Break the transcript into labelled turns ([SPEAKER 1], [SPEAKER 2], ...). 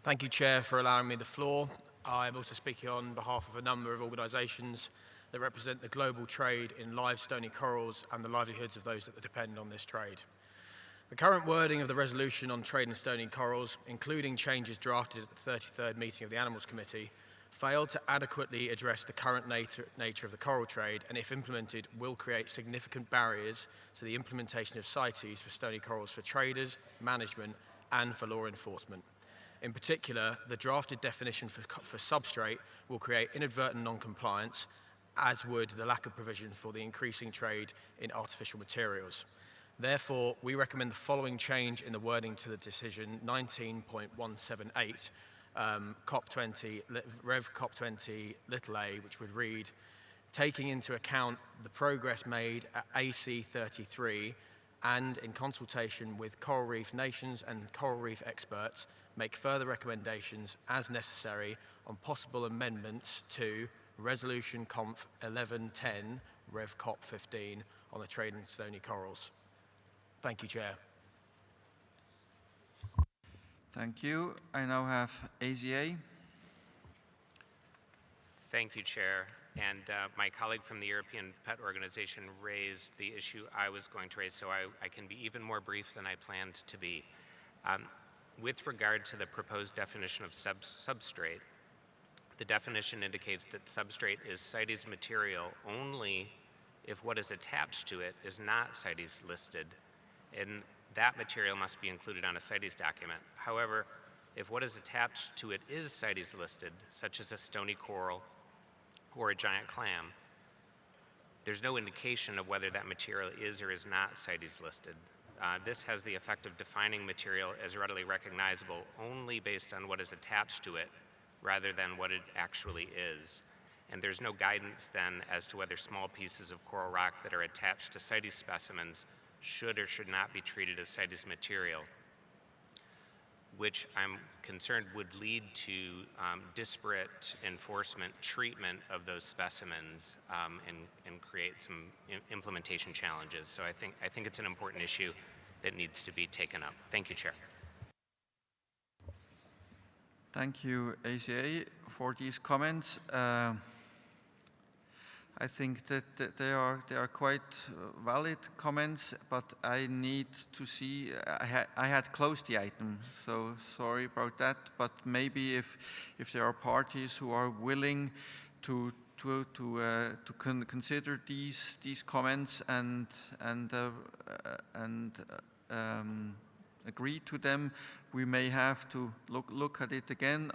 [SPEAKER 1] Thank you, Chair, for allowing me the floor. I'm also speaking on behalf of a number of organisations that represent the global trade in live stony corals and the livelihoods of those that depend on this trade. The current wording of the resolution on trade in stony corals, including changes drafted at the 33rd meeting of the Animals Committee, failed to adequately address the current nature of the coral trade, and if implemented, will create significant barriers to the implementation of CITES for stony corals for traders, management, and for law enforcement. In particular, the drafted definition for substrate will create inadvertent non-compliance, as would the lack of provision for the increasing trade in artificial materials. Therefore, we recommend the following change in the wording to the decision 19.178, COP20, Rev COP20 little a, which would read, taking into account the progress made at AC 33 and in consultation with coral reef nations and coral reef experts, make further recommendations as necessary on possible amendments to Resolution Conf 1110, Rev COP15 on the trade in stony corals. Thank you, Chair.
[SPEAKER 2] Thank you. I now have AZA.
[SPEAKER 3] Thank you, Chair. And my colleague from the European Pet Organization raised the issue I was going to raise, so I can be even more brief than I planned to be. With regard to the proposed definition of substrate, the definition indicates that substrate is CITES material only if what is attached to it is not CITES listed, and that material must be included on a CITES document. However, if what is attached to it is CITES listed, such as a stony coral or a giant clam, there's no indication of whether that material is or is not CITES listed. This has the effect of defining material as readily recognizable only based on what is attached to it rather than what it actually is. And there's no guidance then as to whether small pieces of coral rock that are attached to CITES specimens should or should not be treated as CITES material, which I'm concerned would lead to disparate enforcement treatment of those specimens and create some implementation challenges. So I think it's an important issue that needs to be taken up. Thank you, Chair.
[SPEAKER 2] Thank you, ACA, for these comments. I think that they are quite valid comments, but I need to see. I had closed the item, so sorry about that. But maybe if there are parties who are willing to consider these comments and agree to them, we may have to look at it again.